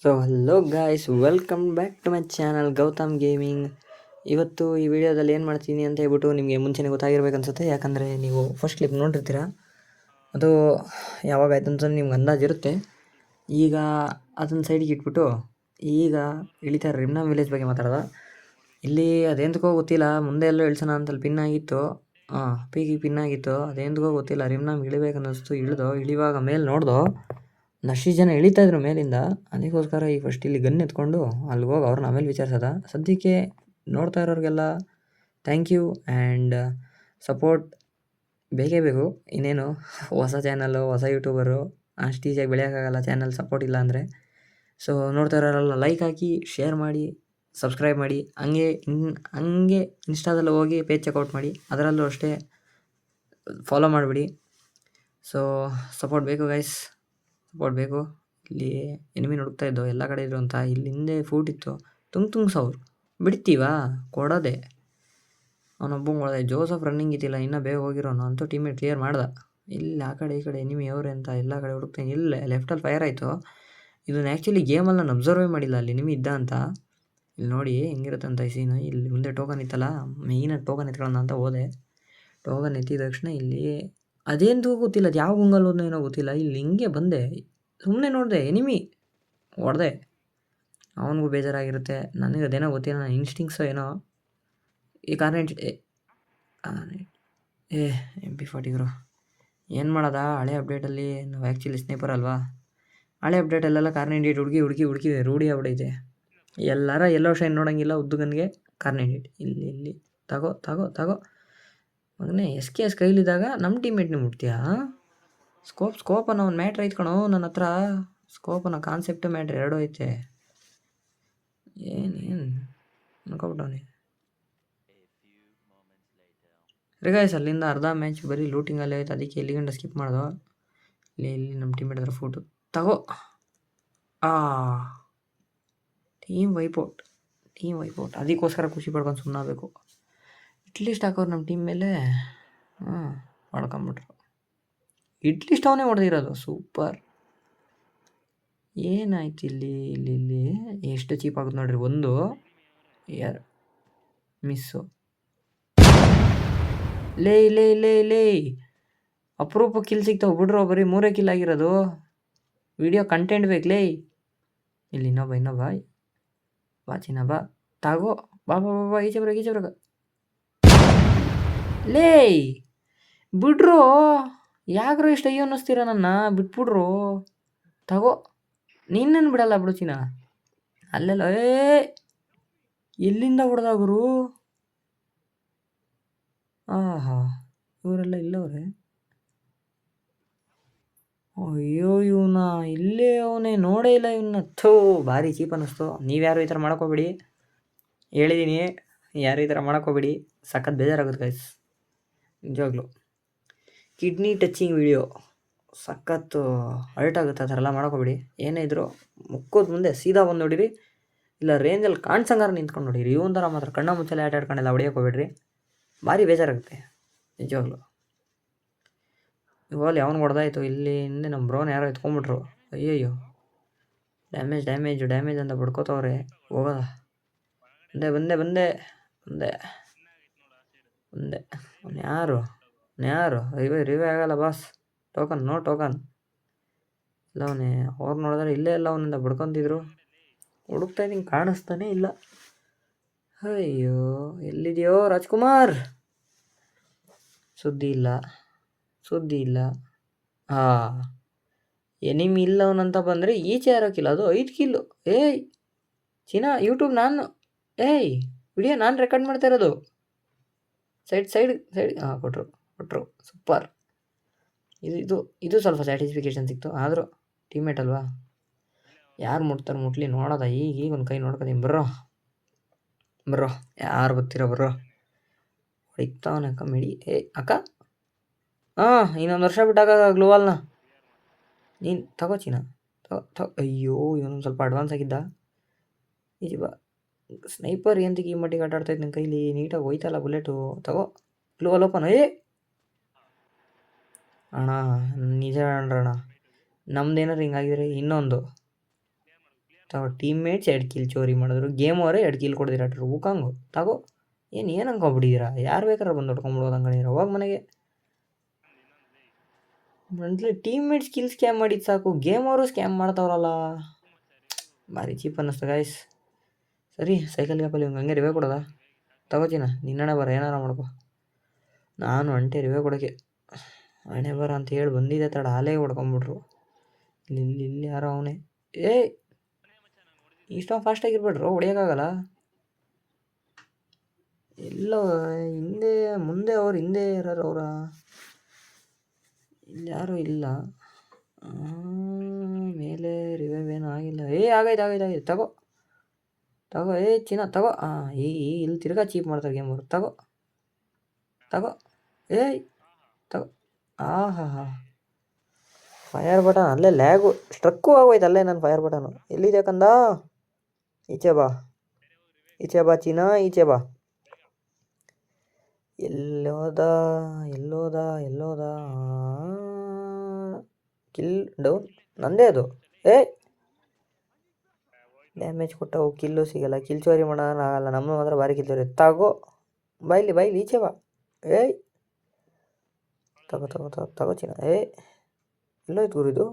So hello guys, welcome back to my channel Gautam gaming. ಇವತ್ತು ಈ ವಿಡಿಯೋದಲ್ಲಿ ಏನು ಮಾಡ್ತೀನಿ ಅಂತ ಹೇಳ್ಬಿಟ್ಟು ನಿಮಗೆ ಮುಂಚೆನೇ ಗೊತ್ತಾಗಿರ್ಬೇಕು ಅನ್ಸುತ್ತೆ. ಯಾಕಂದರೆ ನೀವು ಫಸ್ಟ್ ಕ್ಲಿಪ್ ನೋಡಿರ್ತೀರ, ಅದು ಯಾವಾಗಾಯ್ತು ಅಂತ ನಿಮ್ಗೆ ಅಂದಾಜಿರುತ್ತೆ. ಈಗ ಅದನ್ನು ಸೈಡಿಗೆ ಇಟ್ಬಿಟ್ಟು ಈಗ ಇಳಿತಾ ರಿಮ್ನಾ ವಿಲೇಜ್ ಬಗ್ಗೆ ಮಾತಾಡೋದ. ಇಲ್ಲಿ ಅದೇಂತಕ್ಕೋ ಗೊತ್ತಿಲ್ಲ, ಮುಂದೆ ಎಲ್ಲೋ ಇಳಿಸೋಣ ಅಂತಲ್ಲಿ ಪಿನ್ ಆಗಿತ್ತು. ಪೀಕಿಗೆ ಪಿನ್ ಆಗಿತ್ತು, ಅದೇಂತಕ್ಕೋ ಗೊತ್ತಿಲ್ಲ. ರಿಮ್ನಾಮ್ ಇಳಿಬೇಕು ಅನ್ನಿಸ್ತು, ಇಳಿವಾಗ ಮೇಲೆ ನೋಡ್ದೋ ನಷ್ಟು ಜನ ಇಳಿತಾ ಇದ್ರು ಮೇಲಿಂದ. ಅದಕ್ಕೋಸ್ಕರ ಈಗ ಫಸ್ಟ್ ಇಲ್ಲಿ ಗನ್ ಎತ್ಕೊಂಡು ಅಲ್ಲಿಗೆ ಹೋಗಿ ಅವ್ರನ್ನ ಆಮೇಲೆ ವಿಚಾರಿಸೋದ. ಸದ್ಯಕ್ಕೆ ನೋಡ್ತಾ ಇರೋರಿಗೆಲ್ಲ ಥ್ಯಾಂಕ್ ಯು ಆ್ಯಂಡ್ ಸಪೋರ್ಟ್ ಬೇಕೇ ಬೇಕು. ಇನ್ನೇನು ಹೊಸ ಚಾನಲ್ಲು, ಹೊಸ ಯೂಟ್ಯೂಬರು, ಅಷ್ಟು ಈಸಿಯಾಗಿ ಬೆಳೆಯೋಕ್ಕಾಗಲ್ಲ ಚಾನಲ್ ಸಪೋರ್ಟ್ ಇಲ್ಲ ಅಂದರೆ. ಸೊ ನೋಡ್ತಾ ಇರೋರೆಲ್ಲ ಲೈಕ್ ಹಾಕಿ, ಶೇರ್ ಮಾಡಿ, ಸಬ್ಸ್ಕ್ರೈಬ್ ಮಾಡಿ. ಹಂಗೆ ಇನ್ಸ್ಟಾದಲ್ಲಿ ಹೋಗಿ ಪೇಜ್ ಚೆಕ್ಔಟ್ ಮಾಡಿ, ಅದರಲ್ಲೂ ಅಷ್ಟೇ ಫಾಲೋ ಮಾಡಿಬಿಡಿ. ಸೊ ಸಪೋರ್ಟ್ ಬೇಕು ಗೈಸ್, ಸಪೋರ್ಟ್ ಬೇಕು. ಇಲ್ಲಿ ಎನಿಮಿ ಹುಡುಕ್ತಾ ಇದ್ದೋ, ಎಲ್ಲ ಕಡೆ ಇದ್ರು ಅಂತ. ಇಲ್ಲಿ ಹಿಂದೆ ಫೂಟ್ ಇತ್ತು, ತುಂಗ್ ಸಾವಿರ ಬಿಡ್ತೀವಾ ಕೊಡೋದೆ. ಅವನೊಬ್ಬ ಕೊಡೋದೆ. ಜೋಸಫ್ ರನ್ನಿಂಗ್ ಇದ್ದಿಲ್ಲ, ಇನ್ನೂ ಬೇಗ ಹೋಗಿರೋನು ಅಂತೂ ಟೀಮೇಟ್ ಕ್ಲಿಯರ್ ಮಾಡ್ದ. ಇಲ್ಲಿ ಆ ಕಡೆ ಈ ಕಡೆ ಎನಿಮಿ ಅವ್ರೆ ಅಂತ ಎಲ್ಲ ಕಡೆ ಹುಡುಕ್ತೀನಿ. ಇಲ್ಲೇ ಲೆಫ್ಟಲ್ಲಿ ಫೈರ್ ಆಯಿತು. ಇದನ್ನು ಆ್ಯಕ್ಚುಲಿ ಗೇಮಲ್ಲಿ ನಾನು ಅಬ್ಸರ್ವೇ ಮಾಡಿಲ್ಲ ಅಲ್ಲಿ ಎನಿಮಿ ಇದ್ದ ಅಂತ. ಇಲ್ಲಿ ನೋಡಿ ಹೆಂಗಿರುತ್ತೆ ಅಂತ ಈ ಸೀನು. ಇಲ್ಲಿ ಮುಂದೆ ಟೋಕನ್ ಇತ್ತಲ್ಲ, ಮೇಯ್ನಾಗಿ ಟೋಕನ್ ಎತ್ಕೊಳ್ಳೋಣ ಅಂತ ಹೋದೆ. ಟೋಕನ್ ಎತ್ತಿದ ತಕ್ಷಣ ಇಲ್ಲಿ ಅದೇಂತೂ ಗೊತ್ತಿಲ್ಲ, ಅದು ಯಾವ ಗುಂಗಲ್ ಹೋದ್ನೋ ಏನೋ ಗೊತ್ತಿಲ್ಲ. ಇಲ್ಲಿ ಹಿಂಗೆ ಬಂದೆ, ಸುಮ್ಮನೆ ನೋಡಿದೆ, ಎನಿಮಿ ಹೊಡೆದೆ. ಅವನಿಗೂ ಬೇಜಾರಾಗಿರುತ್ತೆ, ನನಗೆ ಅದೇನೋ ಗೊತ್ತಿಲ್ಲ, ನಾನು ಇನ್ಸ್ಟಿಂಕ್ಸೋ ಏನೋ. ಈ ಕಾರ್ನೆಟ್ MP40 ಏನು ಮಾಡೋದ. ಹಳೆ ಅಪ್ಡೇಟಲ್ಲಿ ನಾವು ಆ್ಯಕ್ಚುಲಿ ಸ್ನೇಪರ್ ಅಲ್ವಾ. ಹಳೆ ಅಪ್ಡೇಟಲ್ಲೆಲ್ಲ ಕಾರ್ನೆಟ್ ಹುಡುಕಿ ರೂಢಿ ಆಗ್ಬಿಡೈತೆ. ಎಲ್ಲಾರ ಎಲ್ಲೋ ಶೈನ್ ನೋಡೋಂಗಿಲ್ಲ, ಉದ್ದುಗನ್ಗೆ ಕಾರ್ನೆಟ್ ಇಲ್ಲಿ ತಗೋ ಮಗನೇ. ಎಸ್ ಕೈಲಿದ್ದಾಗ ನಮ್ಮ ಟೀಮೇಟ್ನೇ ಮುಟ್ತೀಯಾ. ಸ್ಕೋಪ್ ಅನ್ನೋ ಒಂದು ಮ್ಯಾಟ್ರ್ ಐತೆ ಕಣೋ ನನ್ನ ಹತ್ರ. ಸ್ಕೋಪ್ ಅನ್ನೋ ಕಾನ್ಸೆಪ್ಟ್ ಮ್ಯಾಟ್ರ್ ಎರಡೂ ಐತೆ. ಏನು ಅನ್ಕೊಬಿಟ್ಟವನಿ ರಿಗಾಯ್ಸ್. ಅಲ್ಲಿಂದ ಅರ್ಧ ಮ್ಯಾಚ್ ಬರೀ ಲೂಟಿಂಗಲ್ಲೇ ಆಯ್ತು, ಅದಕ್ಕೆ ಇಲ್ಲಿ ಗಂಟೆ ಸ್ಕಿಪ್ ಮಾಡ್ದೋ. ಇಲ್ಲಿ ನಮ್ಮ ಟೀಮ್ ಹಿಡಿದ್ರೆ ಫೋಟೋ ತಗೋ. Team wipeout. ಅದಕ್ಕೋಸ್ಕರ ಖುಷಿ ಪಡ್ಕೊಂಡು ಸುಮ್ಮನಾಗಬೇಕು. ಇಟ್ಲೀಸ್ಟ್ ಹಾಕೋರು ನಮ್ಮ ಟೀಮ್ ಮೇಲೆ ಮಾಡ್ಕೊಂಬಿಟ್ರು. ಇಟ್ಲೀಸ್ಟ್ ಅವನೇ ಹೊಡೆದಿರೋದು. ಸೂಪರ್. ಏನಾಯ್ತು ಇಲ್ಲಿ ಎಷ್ಟು ಚೀಪ್ ಆಗುತ್ತೆ ನೋಡ್ರಿ. ಒಂದು ಮಿಸ್ಸು. ಲೇ ಅಪರೂಪ ಕಿಲ್ ಸಿಗ್ತಾವೆ ಬಿಡ್ರೋ. ಬರೀ 3 ಕಿಲ್ ಆಗಿರೋದು. ವಿಡಿಯೋ ಕಂಟೆಂಟ್ ಬೇಕಲೇ. ಇಲ್ಲಿ ಇನ್ನೊಬ್ಬ ಬಾಚಿನ ಬಾ ತಾಗೋ. ಬಾ ಈಚೆ ಬರಾಗ ಲೇ ಬಿಡ್ರೋ. ಯಾಕ್ರೋ ಇಷ್ಟು ಅಯ್ಯೋ ಅನ್ನಿಸ್ತೀರ ನನ್ನ. ಬಿಟ್ಬಿಡ್ರು ತಗೋ. ನಿನ್ನನ್ನು ಬಿಡಲ್ಲ ಬಿಡು ಚಿನ್ನ. ಅಲ್ಲೆಲ್ಲ ಎಲ್ಲಿಂದ ಹೊಡೆದಾಗರು. ಇವರೆಲ್ಲ ಇಲ್ಲವ್ರೆ. ಅಯ್ಯೋ ಇವನ ಇಲ್ಲೇ ಅವನೇ ನೋಡೇ ಇಲ್ಲ ಇವನ್ನ. ಭಾರಿ ಚೀಪ್ ಅನ್ನಿಸ್ತು. ನೀವ್ಯಾರು ಈ ಥರ ಮಾಡೋಕ್ಕೋಗ್ಬೇಡಿ, ಹೇಳಿದ್ದೀನಿ. ಯಾರು ಈ ಥರ ಮಾಡೋಕ್ಕೋಗ್ಬೇಡಿ, ಸಖತ್ ಬೇಜಾರಾಗುತ್ತೆ ಗೈಸ್ ನಿಜವಾಗ್ಲೂ. ಕಿಡ್ನಿ ಟಚಿಂಗ್ ವಿಡಿಯೋ ಸಖತ್ತು ಹರ್ಟ್ ಆಗುತ್ತೆ. ಆ ಥರ ಎಲ್ಲ ಮಾಡೋಕ್ಕೋಗ್ಬೇಡಿ. ಏನೇ ಇದ್ರು ಮುಕ್ಕೋದು ಮುಂದೆ ಸೀದಾ ಬಂದು ನೋಡಿರಿ, ಇಲ್ಲ ರೇಂಜಲ್ಲಿ ಕಾಣ್ಸಂಗಾರ ನಿಂತ್ಕೊಂಡು ನೋಡಿರಿ. ಇವನ್ ಥರ ಮಾತ್ರ ಕಣ್ಣ ಮುಚ್ಚಲೆ ಆಟಾಡ್ಕೊಂಡೆಲ್ಲ ಹೊಡಿಯೋಕ್ಕೋಗ್ಬೇಡ್ರಿ, ಭಾರಿ ಬೇಜಾರಾಗುತ್ತೆ ನಿಜವಾಗ್ಲು. ಇವಾಗ ಯಾವನು ಹೊಡೆದಾಯ್ತು. ಇಲ್ಲಿ ಹಿಂದೆ ನಮ್ಮ ಬ್ರೋನ್ ಯಾರೋ ಎತ್ಕೊಂಡ್ಬಿಟ್ರು. ಅಯ್ಯಯ್ಯೋ, ಡ್ಯಾಮೇಜ್ ಅಂತ ಬಡ್ಕೋತವ್ರೆ. ಹೋಗೋದ. ಬಂದೆ. ಅವ್ನು ಯಾರು ರಿವೇ ಆಗಲ್ಲ ಬಾಸ್. ಟೋಕನ್ ಇಲ್ಲ ಅವನೇ. ಅವ್ರು ನೋಡಿದ್ರೆ ಇಲ್ಲೇ ಎಲ್ಲ ಅವನಿಂದ ಬಡ್ಕೊತಿದ್ರು. ಹುಡುಕ್ತಾ ಇದ್ದೀನಿ, ಕಾಣಿಸ್ತಾನೆ ಇಲ್ಲ. ಅಯ್ಯೋ, ಎಲ್ಲಿದೆಯೋ ರಾಜ್ಕುಮಾರ್. ಸುದ್ದಿ ಇಲ್ಲ. ಎನಿಮಿ ಇಲ್ಲ ಅವನಂತ ಬಂದರೆ ಈಚೆ ಯಾರೋಕ್ಕಿಲ್ಲ. ಅದು 5 ಕಿಲ್ಲು. ಚಿನ್ನ ಯೂಟ್ಯೂಬ್ ನಾನು ವಿಡಿಯೋ ನಾನು ರೆಕಾರ್ಡ್ ಮಾಡ್ತಾ ಇರೋದು. ಸೈಡ್ ಕೊಟ್ಟರು. ಸೂಪರ್. ಇದು ಸ್ವಲ್ಪ ಸ್ಯಾಟಿಸ್ಫಿಕೇಷನ್ ಸಿಕ್ತು. ಆದರೂ ಟೀಮೇಟ್ ಅಲ್ವಾ, ಯಾರು ಮುಟ್ಲಿ ನೋಡೋದ. ಈಗ ಒಂದು ಕೈ ನೋಡ್ಕೊತೀನಿ. ಬರ್ರೋ ಯಾರು ಬರ್ತೀರ ಬರ್ರೋ. ಹೊಡಿತಾವನೆ ಅಕ್ಕ ಮಿಡಿ. ಅಕ್ಕ ಇನ್ನೊಂದು ವರ್ಷ ಬಿಟ್ಟಾಗ ಗ್ಲೋವಲ್ನ ನೀನು ತಗೋ ಚಿನ್ನ. ಅಯ್ಯೋ, ಇವನೊಂದು ಸ್ವಲ್ಪ ಅಡ್ವಾನ್ಸ್ ಆಗಿದ್ದ. ಈಜಿ ಬಾ. ಸ್ನೈಪರ್ ಎಂತಕ್ಕೆ ಈ ಮಟ್ಟಿಗೆ ಆಟಾಡ್ತಾ ಇದ್ದ ನನ್ನ ಕೈಲಿ. ನೀಟಾಗಿ ಹೋಯ್ತಲ್ಲ ಬುಲೆಟು. ತಗೋ ಗ್ಲೋವಲ್ ಓಪನ್. ಅಣ್ಣ ನಿಜ ಅಣ್ಣ, ನಮ್ದೇನಾರು ಹಿಂಗಾಗಿದ್ರೆ ಇನ್ನೊಂದು ತಗೋ ಟೀಮ್ ಮೇಟ್ಸ್ 2 ಕಿಲ್ ಚೋರಿ ಮಾಡಿದ್ರು, ಗೇಮ್ ಅವರೇ 2 ಕಿಲ್ ಕೊಡ್ದಿರ ಉಕಾಂಗು ತಗೋ. ಏನು ಅನ್ಕೊಂಬಿಟ್ಟಿದ್ದೀರಾ? ಯಾರು ಬೇಕಾದ್ರೆ ಬಂದು ಹೊಡ್ಕೊಂಬಿಡೋದು ಹಂಗಣಿರ ಹೋಗಿ ಮನೆಗೆ. Monthly team mates kill scam ಮಾಡಿದ್ದು ಸಾಕು, ಗೇಮ್ ಅವರು ಸ್ಕ್ಯಾಮ್ ಮಾಡ್ತಾವ್ರಲ್ಲ, ಭಾರಿ ಚೀಪ್ ಅನ್ನಿಸ್ತು ಗಾಯ್ಸ್. ಸರಿ ಸೈಕಲ್ ಗ್ಯಾಪಲ್ಲಿ ಇವ್ನು ಹಂಗೆ ರಿವೇ ಕೊಡೋದ ತಗೋತೀನ, ನಿನ್ನಣೆ ಬರ ಏನಾರ ಮಾಡ್ಕೊ. ನಾನು ಅಂಟೆ ರಿವೇ ಕೊಡೋಕ್ಕೆ ಹಣೆ ಬರ ಅಂತ ಹೇಳಿ ಬಂದಿದ್ದೆ ತಡ ಹಾಲೇ ಹೊಡ್ಕೊಂಬಿಟ್ರು. ಇಲ್ಲಿ ಯಾರೋ ಅವನೇ. ಏಯ್ ಇಷ್ಟೊಂದು ಫಾಸ್ಟಾಗಿರ್ಬೇಡ್ರು, ಹೊಡಿಯೋಕ್ಕಾಗಲ್ಲ. ಎಲ್ಲೋ ಹಿಂದೆ ಮುಂದೆ ಅವ್ರು ಹಿಂದೆ ಇರೋರು ಅವರ, ಇಲ್ಲಿ ಯಾರೂ ಇಲ್ಲ. ಮೇಲೆ ರಿವೈವ್ ಏನೂ ಆಗಿಲ್ಲ. ಆಗೈತೆ ತಗೋ ತಗೋ. ಚಿನ್ನ ತಗೋ. ಇಲ್ಲಿ ತಿರ್ಗಾ ಚೀಪ್ ಮಾಡ್ತಾರೆ ಗೇಮ್ ಅವರು. ತಗೋ ತಗೋ. ಹಾ ಫೈರ್ ಬಟನ್ ಅಲ್ಲೇ ಲ್ಯಾಗು ಸ್ಟ್ರಕ್ಕು ಆಗೋಯ್ತು ಅಲ್ಲೇ ನನ್ನ ಫೈರ್ ಬಟನು. ಎಲ್ಲಿದೆ ಕಂದ? ಈಚೆ ಬಾ ಚಿನ್ನ, ಈಚೆ ಬಾ. ಎಲ್ಲೋದ ಕಿಲ್ ಡೌನ್ ನಂದೇ ಅದು. ಡ್ಯಾಮೇಜ್ ಕೊಟ್ಟವು, ಕಿಲ್ಲು ಸಿಗಲ್ಲ, ಕಿಲ್ ಚೋರಿ ಮಾಡೋಣ ಆಗಲ್ಲ. ನಮ್ಮ ಮಾತ್ರ ಭಾರಿ ಕಿಲ್ ಚೋರಿ. ತಗೋ ಬೈಲಿ ಈಚೆ ಬಾ. ತಗೋ ಚಿನ್ನ. ಎಲ್ಲೋಯ್ತು ಗುರಿದು?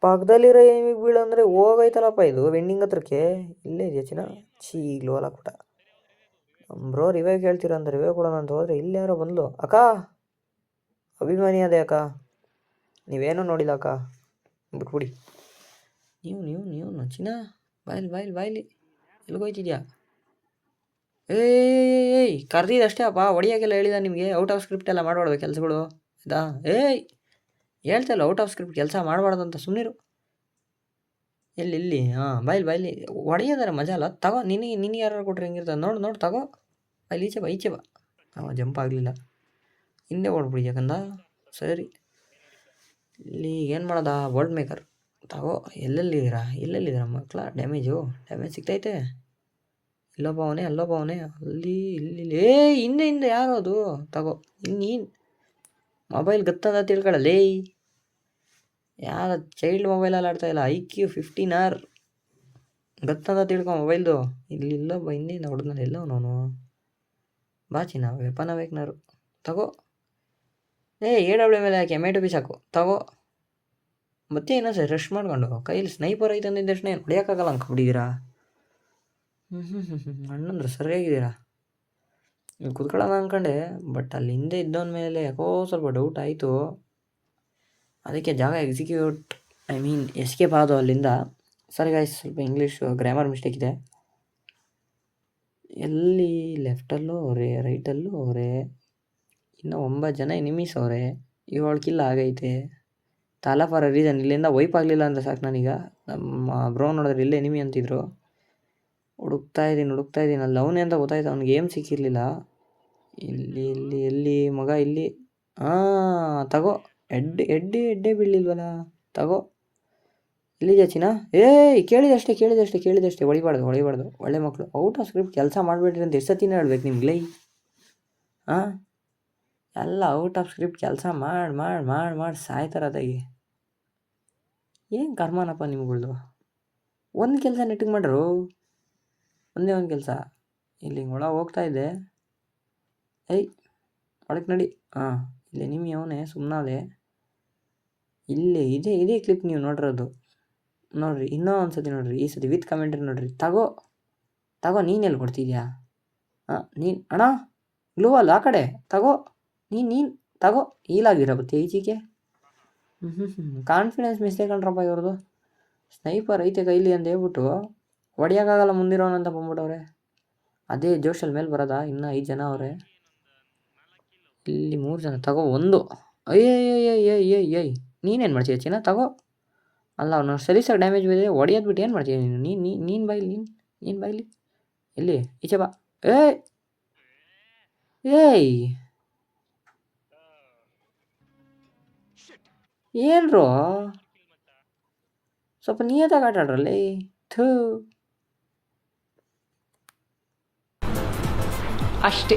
ಪಕ್ಕದಲ್ಲಿರೋ ಏಮಿಗೆ ಬೀಳಂದ್ರೆ ಹೋಗೈತಲ್ಲಪ್ಪ ಇದು ವೆಂಡಿಂಗ್ ಹತ್ರಕ್ಕೆ. ಇಲ್ಲೇ ಇದೆಯಾ ಚಿನ್ನ? ಈಗಲೂ ಹೊಲಾಕ್ಬಿಟ್ಟ. ಬ್ರೋ ರಿವೈವ್ ಕೇಳ್ತೀರ ಅಂತ ರಿವೈವ್ ಕೊಡೋಣ ಅಂತ ಹೋದ್ರೆ ಇಲ್ಲಿ ಯಾರೋ ಬಂದ್ಲು. ಅಕ್ಕ ಅಭಿಮಾನಿ ಅದೇ ಅಕ್ಕ, ನೀವೇನೂ ನೋಡಿಲ್ಲ ಅಕ್ಕ, ಬಿಟ್ಬಿಡಿ. ನೀವು ಚಿನ್ನ ಬಾಯ್ಲಿ ಎಲ್ಗೋಯ್ತಿದ್ಯಾ? ಕರ್ದಿದ್ದು ಅಷ್ಟೇ ಅಪ್ಪ, ಹೊಡಿಯೋಕ್ಕೆಲ್ಲ ಹೇಳಿದ ನಿಮಗೆ. ಔಟ್ ಆಫ್ ಸ್ಕ್ರಿಪ್ಟ್ ಎಲ್ಲ ಮಾಡಬಾರ್ದು ಕೆಲಸಗಳು ಇದಾ? ಹೇಳ್ತಾಯಿಲ್ಲ ಔಟ್ ಆಫ್ ಸ್ಕ್ರಿಪ್ಟ್ ಕೆಲಸ ಮಾಡಬಾರ್ದು ಅಂತ, ಸುಮ್ಮನಿರು. ಎಲ್ಲಿ ಬಾಯ್ಲಿ ಹೊಡೆಯೋದಾರ ಮಜಾ ಅಲ್ಲ. ತಗೋ ನಿನಗೆ ಯಾರು ಕೊಟ್ರೆ ಹೆಂಗಿರ್ತದೆ ನೋಡು ತಗೋ. ಅಲ್ಲಿ ಈಚೆ ಬಾ. ಜಂಪ್ ಆಗಲಿಲ್ಲ, ಹಿಂದೆ ಓಡ್ಬಿಡಿ ಯಾಕಂದ. ಸರಿ ಇಲ್ಲಿ ಏನು ಮಾಡೋದ? ವರ್ಲ್ಡ್ ಮೇಕರ್ ತಗೋ. ಎಲ್ಲೆಲ್ಲಿದ್ದೀರಾ ಮಕ್ಕಳ? ಡ್ಯಾಮೇಜ್ ಸಿಗ್ತೈತೆ. ಇಲ್ಲೊಬ್ಬ ಅವನೇ ಅಲ್ಲಿ ಹಿಂದೆ ಯಾರು ಅದು? ತಗೋ. ನೀನು ಮೊಬೈಲ್ ಗತ್ತದ ತಿಳ್ಕೊಳ್ಳಲೇ, ಯಾರ ಚೈಲ್ಡ್ ಮೊಬೈಲಲ್ಲಿ ಆಡ್ತಾಯಿಲ್ಲ. IQ 15R ಗತ್ತದ ತಿಳ್ಕೊ ಮೊಬೈಲ್ದು. ಇಲ್ಲೊಬ್ಬ ಹಿಂದೆಯಿಂದ ಹೊಡೆದ್ನಲ್ಲಿ ಎಲ್ಲವನವನು. ಬಾ ಚಿನ್ನ, ವೆಪನ ವೇಕ್ನರು ತಗೋ. AW ಮೇಲೆ ಹಾಕಿ M2 ಸಾಕು. ತಗೋ ಮತ್ತೆ ಏನೋ ಸರ್ ರಶ್ ಮಾಡ್ಕೊಂಡು ಕೈಲಿ ಸ್ನೈಪರ್ ಐತೆ ಅಂದಿದ್ದ ತಕ್ಷಣ ಏನು ಹೊಡೆಯೋಕ್ಕಾಗಲ್ಲ ಅಂದ್ಕೊಂಡಿದ್ದೀರಾ? ಅಣ್ಣಂದ್ರೆ ಸರಿಯಾಗಿದ್ದೀರಾ. ಇಲ್ಲಿ ಕುತ್ಕೊಳ್ಳೋಣ ಅಂದ್ಕೊಂಡೆ, ಬಟ್ ಅಲ್ಲಿ ಹಿಂದೆ ಇದ್ದವನ ಮೇಲೆ ಯಾಕೋ ಸ್ವಲ್ಪ ಡೌಟ್ ಆಯಿತು. ಅದಕ್ಕೆ ಜಾಗ ಎಸ್ಕೇಪ್ ಆದೋ ಅಲ್ಲಿಂದ. ಸರಿ ಗಾಯ್ಸ್, ಸ್ವಲ್ಪ ಇಂಗ್ಲೀಷ್ ಗ್ರಾಮರ್ ಮಿಸ್ಟೇಕ್ ಇದೆ. ಎಲ್ಲಿ ಲೆಫ್ಟಲ್ಲೂ ಅವರೇ, ರೈಟಲ್ಲೂ ಅವರೇ, ಇನ್ನೂ 9 ಜನ ಎನಿಮೀಸ್ ಅವರೇ, 7 ಕಿಲ್ ಆಗೈತೆ. ತಾಲ ಫಾರ್ ರೀಸನ್ ಇಲ್ಲಿಂದ ವೈಪ್ ಆಗಲಿಲ್ಲ ಅಂದರೆ ಸಾಕು ನನೀಗ. ನಮ್ಮ ಬ್ರೋ ನೋಡಿದ್ರೆ ಇಲ್ಲೇ ಎನಿಮಿ ಅಂತಿದ್ರು. ಹುಡುಕ್ತಾ ಇದ್ದೀನಿ ಅಲ್ಲಿ ಅವನೇ ಅಂತ ಗೊತ್ತಾಯ್ತು. ಅವ್ನಿಗೆ ಏಮ್ ಸಿಕ್ಕಿರಲಿಲ್ಲ. ಎಲ್ಲಿ ಮಗ? ಇಲ್ಲಿ ತಗೋ. ಎಡ್ಡೆ ಬೀಳಲಿಲ್ವಲ್ಲ? ತಗೋ. ಎಲ್ಲಿದೆಯಾ ಚಿನ್ನ? ಕೇಳಿದಷ್ಟೇ ಹೊಡಿಬಾರ್ದು. ಒಳ್ಳೆ ಮಕ್ಕಳು. ಔಟ್ ಆಫ್ ಸ್ಕ್ರಿಪ್ಟ್ ಕೆಲಸ ಮಾಡಬೇಡ್ರಿ ಅಂತ ಎಷ್ಟು ಸತಿನೇ ಹೇಳ್ಬೇಕು ನಿಮ್ಗೆ? ಎಲ್ಲ ಔಟ್ ಆಫ್ ಸ್ಕ್ರಿಪ್ಟ್ ಕೆಲಸ ಮಾಡಿ ಸಾಯ್ತಾರೆ ಅದಾಗಿ. ಏನು ಕರ್ಮನಪ್ಪ ನಿಮ್ಗಳ್ದು. ಒಂದು ಕೆಲಸ ನೆಟ್ಟಿಗೆ ಮಾಡ್ರು, ಒಂದೇ ಒಂದು ಕೆಲಸ. ಇಲ್ಲಿ ಒಳಗೆ ಹೋಗ್ತಾ ಇದ್ದೆ, ಒಳಗೆ ನಡಿ. ಇಲ್ಲಿ ನಿಮಗೆ ಅವನೇ ಸುಮ್ಮನಾದೆ. ಇಲ್ಲೇ ಇದೇ ಕ್ಲಿಪ್ ನೀವು ನೋಡಿರೋದು. ನೋಡಿರಿ ಇನ್ನೂ ಒಂದು ಸತಿ ನೋಡಿರಿ, ಈ ಸತಿ ವಿತ್ ಕಮೆಂಟ್ರಿ ನೋಡಿರಿ. ತಗೋ ನೀನೆಲ್ಲಿ ಕೊಡ್ತಿದ್ಯಾ? ನೀನು ಅಣ್ಣ ಗ್ಲೂ ಅಲ್ಲ ಆ ಕಡೆ. ತಗೋ ನೀನು ತಗೋ. ಈಲಾಗಿರೋ ಬತ್ತಿ ಈಚೆಗೆ. ಕಾನ್ಫಿಡೆನ್ಸ್ ಮಿಸ್ಟೇಕ್ ಕಂಡ್ರಪ್ಪ ಇವ್ರದ್ದು. ಸ್ನೈಪರ್ ಐತೆ ಕೈಲಿ ಅಂತ ಹೇಳ್ಬಿಟ್ಟು ಹೊಡಿಯೋಕ್ಕಾಗಲ್ಲ ಮುಂದಿರೋನಂತ ಬಂದ್ಬಿಟ್ಟವ್ರೆ. ಅದೇ ಜೋಶಲ್ಲಿ ಮೇಲೆ ಬರೋದಾ? ಇನ್ನೂ 5 ಜನ ಅವರೇ. ಇಲ್ಲಿ 3 ಜನ. ತಗೋ ಒಂದು. ನೀನೇನು ಮಾಡ್ತೀಯ ಚಿನ್ನ? ತಗೋ. ಅಲ್ಲ ಅವ್ನು ಸರಿಸಾಗಿ ಡ್ಯಾಮೇಜ್ ಬಿದ್ದರೆ ಹೊಡಿಯೋದು ಬಿಟ್ಟು ಏನು ಮಾಡ್ತೀಯ ನೀನು ಬಾಯ್ಲಿ. ಎಲ್ಲಿ? ಈಚೆ ಬಾ. ಏನ್ರೋ ಸ್ವಲ್ಪ ನಿಯತ್ತಾಗಿ ಆಟ ಆಡ್ರಲ್ಲಿ. ಅಷ್ಟೇ.